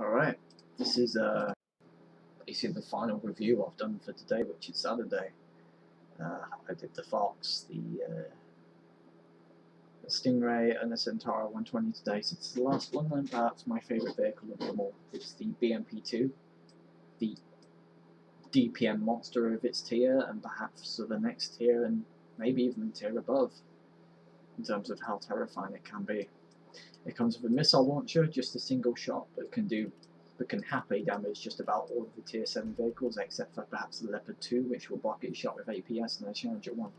Alright, this is basically the final review I've done for today, which is Saturday. I did the Fox, the Stingray, and the Centaur 120 today, so it's the last one, and perhaps my favourite vehicle of them all. It's the BMP-2, the DPM monster of its tier, and perhaps of the next tier, and maybe even the tier above, in terms of how terrifying it can be. It comes with a missile launcher, just a single shot, but can happily damage just about all of the tier 7 vehicles except for perhaps the Leopard 2, which will block its shot with APS and the Challenger 1.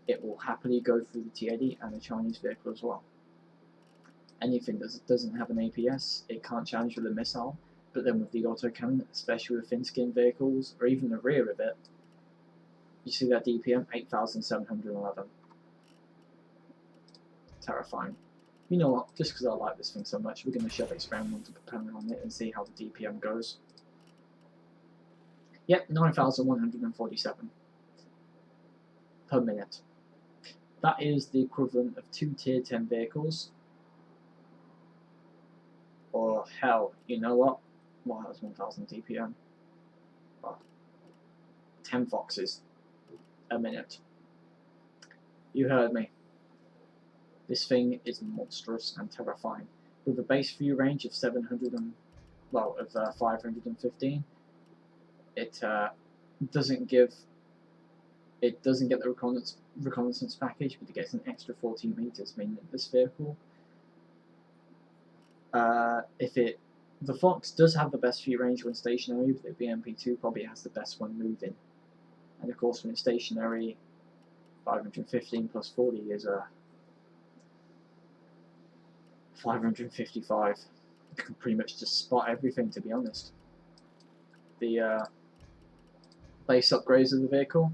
It will happily go through the T-80 and the Chinese vehicle as well. Anything that doesn't have an APS, it can't challenge with a missile, but then with the autocannon, especially with thin-skinned vehicles, or even the rear of it, you see that DPM, 8,711. Terrifying. You know what, just because I like this thing so much, we're going to shove experimental propeller on it and see how the DPM goes. Yep, 9,147 per minute. That is the equivalent of 2 tier 10 vehicles. Or hell, you know what? Well, that's 1,000 DPM. Well, 10 Foxes a minute. You heard me. This thing is monstrous and terrifying. With a base view range of 515, it doesn't get the reconnaissance package, but it gets an extra 14 meters, meaning that this vehicle, the Fox does have the best view range when stationary, but the BMP-2 probably has the best when moving. And of course, when it's stationary, 515 plus 40 is 555. You can pretty much just spot everything, to be honest. The base upgrades of the vehicle,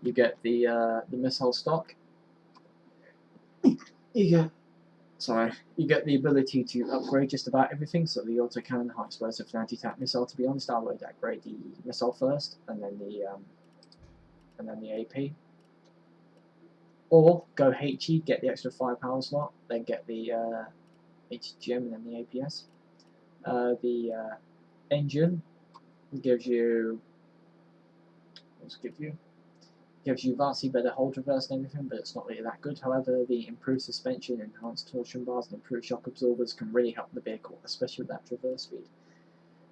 you get the missile stock. You get the ability to upgrade just about everything. So the autocannon, high explosive, and anti-tank missile. To be honest, I would upgrade the missile first, and then the AP. Or go HE, get the extra firepower slot, then get the HGM and then the APS. The engine gives you vastly better hold reverse and everything, but it's not really that good. However, the improved suspension, enhanced torsion bars, and improved shock absorbers can really help the vehicle, especially with that traverse speed.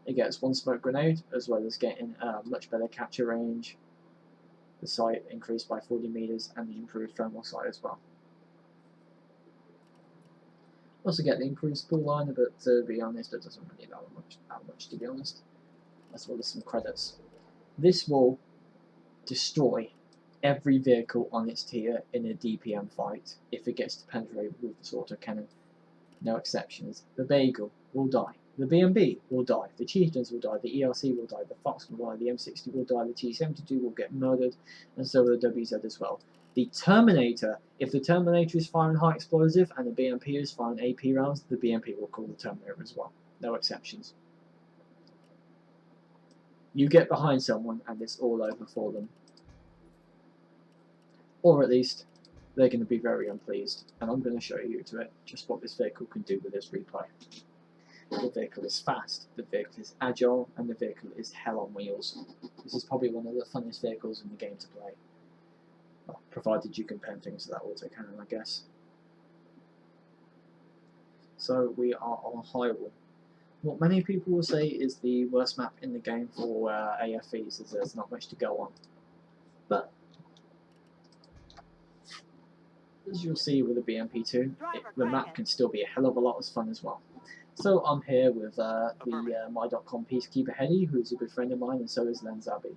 It gets 1 smoke grenade, as well as getting much better capture range, the sight increased by 40 meters, and the improved thermal sight as well. Also get the improved spool liner, but to be honest, it doesn't really that much to be honest. As well as some credits. This will destroy every vehicle on its tier in a DPM fight if it gets to penetrate with this autocannon. No exceptions. The Beagle will die. The BMB will die. The Chieftains will die. The ERC will die. The Fox will die. The M60 will die. The T72 will get murdered, and so will the WZ as well. The Terminator, if the Terminator is firing high explosive and the BMP is firing AP rounds, the BMP will call the Terminator as well. No exceptions. You get behind someone and it's all over for them. Or at least, they're going to be very unpleased. And I'm going to show you to it just what this vehicle can do with this replay. The vehicle is fast, the vehicle is agile, and the vehicle is hell on wheels. This is probably one of the funnest vehicles in the game to play. Well, provided you can pen things to that autocannon, I guess. So we are on Hyrule. What many people will say is the worst map in the game for AFVs, as there's not much to go on. But as you'll see with the BMP-2, the map can still be a hell of a lot of fun as well. So I'm here with the my.com peacekeeper Hedy, who's a good friend of mine, and so is Lenzabi.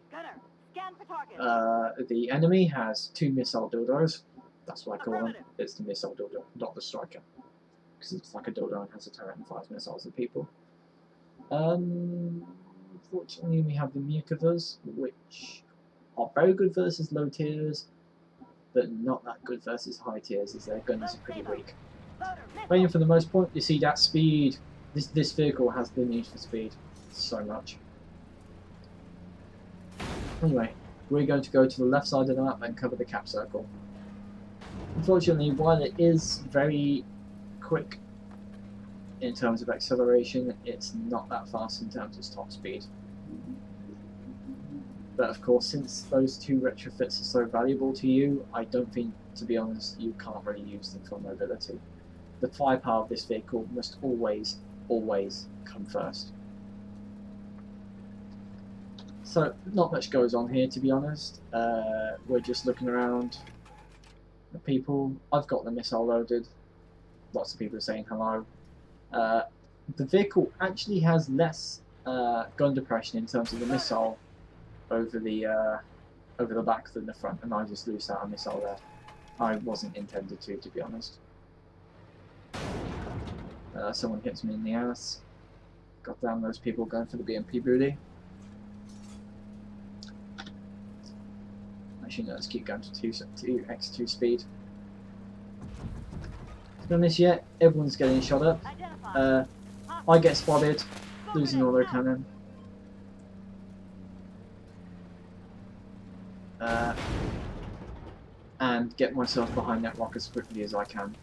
The enemy has 2 missile dildos. That's what I call them. It's the missile dildo, not the striker, because it's like a dildo and has a turret and fires missiles at people. Unfortunately, we have the Mukavas, which are very good versus low tiers, but not that good versus high tiers, as their guns are pretty weak. Waiting for the most point, you see that speed. This vehicle has the need for speed so much. Anyway, we're going to go to the left side of the map and cover the cap circle. Unfortunately, while it is very quick in terms of acceleration, it's not that fast in terms of top speed. But of course, since those two retrofits are so valuable to you, I don't think, to be honest, you can't really use them for mobility. The firepower of this vehicle must always, always come first. So, not much goes on here, to be honest. We're just looking around at people. I've got the missile loaded. Lots of people are saying hello. The vehicle actually has less gun depression in terms of the missile over the back than the front, and I just loosed out a missile there. I wasn't intended to be honest. Someone hits me in the ass. God damn those people going for the BMP booty. Actually, no, let's keep going to 2x2 speed. To be honest, yet everyone's getting shot up. I get spotted, losing auto cannon. And get myself behind that rock as quickly as I can.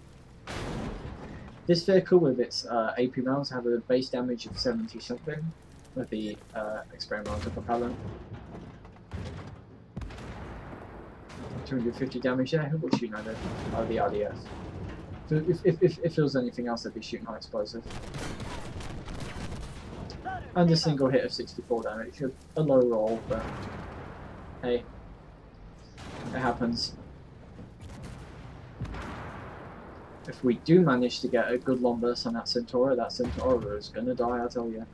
This vehicle with its AP rounds have a base damage of 70 something with the experimental propellant. 250 damage there. Who was shooting at it? Oh, the RDF. So if it was anything else, they'd be shooting high explosive. And a single hit of 64 damage. A low roll, but hey, it happens. If we do manage to get a good long burst on that Centaur is gonna die, I tell you.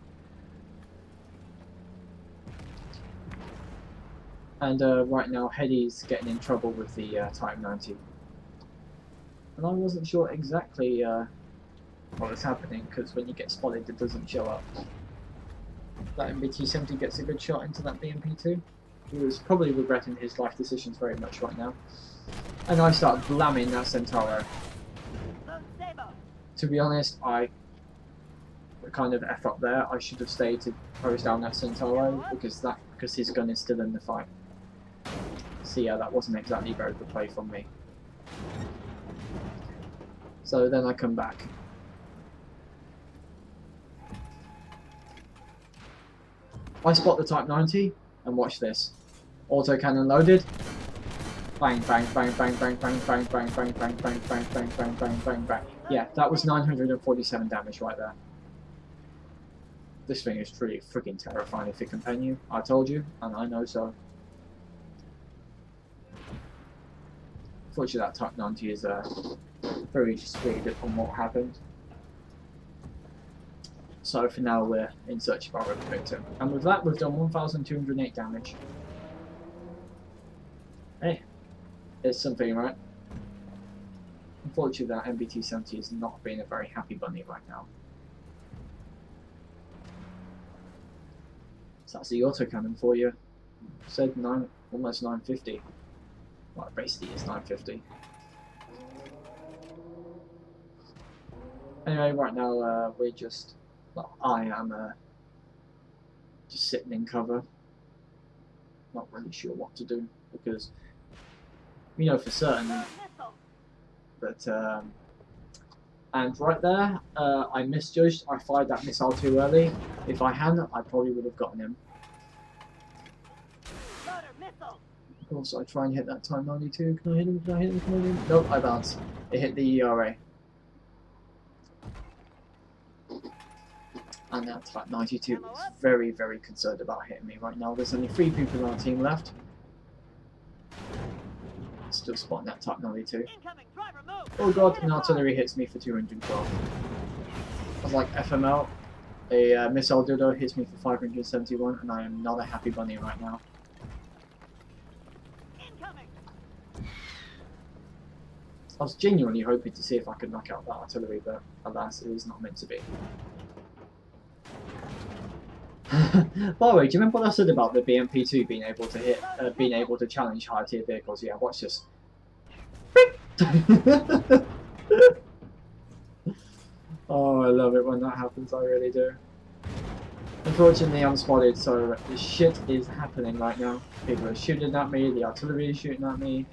And right now, Heady's getting in trouble with the Type 90. And I wasn't sure exactly what was happening, because when you get spotted, it doesn't show up. That MBT-70 gets a good shot into that BMP-2. He was probably regretting his life decisions very much right now. And I start blamming that Centaur. To be honest, I kind of F up there. I should have stayed to close down that Centaur because his gun is still in the fight. So yeah, that wasn't exactly very good play from me. So then I come back. I spot the Type 90 and watch this. Autocannon loaded. Bang, bang, bang, bang, bang, bang, bang, bang, bang, bang, bang, bang, bang, bang, bang, bang, bang. Yeah, that was 947 damage right there. This thing is truly freaking terrifying if it can pen you. I told you, and I know so. Fortunately, that Type 90 is very discreet on what happened. So for now, we're in search of our other victim. And with that, we've done 1,208 damage. Hey, it's something, right? Unfortunately, that MBT-70 is not being a very happy bunny right now. So that's the autocannon for you. Said almost 950. Well, basically it's 950. Anyway, right now we're just... Well, I am just sitting in cover. Not really sure what to do, because we know for certain that... and right there, I misjudged. I fired that missile too early. If I hadn't, I probably would have gotten him. Of course, I try and hit that Type 92. Can I hit him? Can I hit him? Can I hit him? Nope, I bounced. It hit the ERA. And that Type 92 is very, very concerned about hitting me right now. There's only 3 people on our team left. Still spotting that Type 92. Oh god, an artillery hits me for 212. I was like, FML. A missile dildo hits me for 571, and I am not a happy bunny right now. I was genuinely hoping to see if I could knock out that artillery, but alas, it is not meant to be. By the way, do you remember what I said about the BMP-2 being able to hit, being able to challenge higher tier vehicles? Yeah, watch this. Oh, I love it when that happens. I really do. Unfortunately, I'm spotted, so the shit is happening right now. People are shooting at me. The artillery is shooting at me.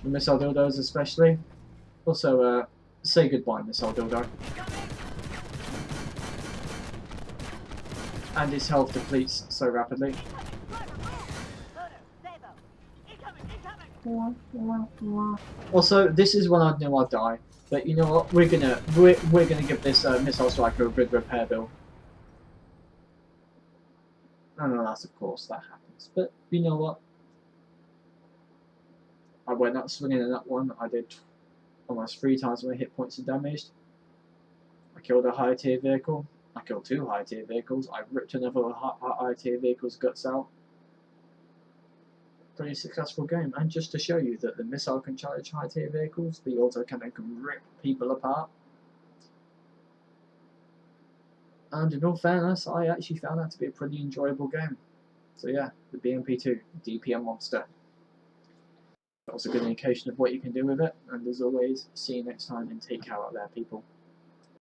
The missile dildos, especially. Also, say goodbye, missile dildo. and his health depletes so rapidly. Also, this is when I knew I'd die. But you know what? We're gonna give this missile striker a good repair bill. And alas, of course, that happens. But you know what? I went up swinging in that one. I did almost 3 times my hit points are damaged. I killed a high tier vehicle. I killed 2 high tier vehicles. I ripped another high tier vehicle's guts out. Pretty successful game. And just to show you that the missile can charge high tier vehicles, the autocannon can rip people apart. And in all fairness, I actually found that to be a pretty enjoyable game. So yeah, the BMP-2 DPM monster. That was a good indication of what you can do with it. And as always, see you next time and take care out there, people.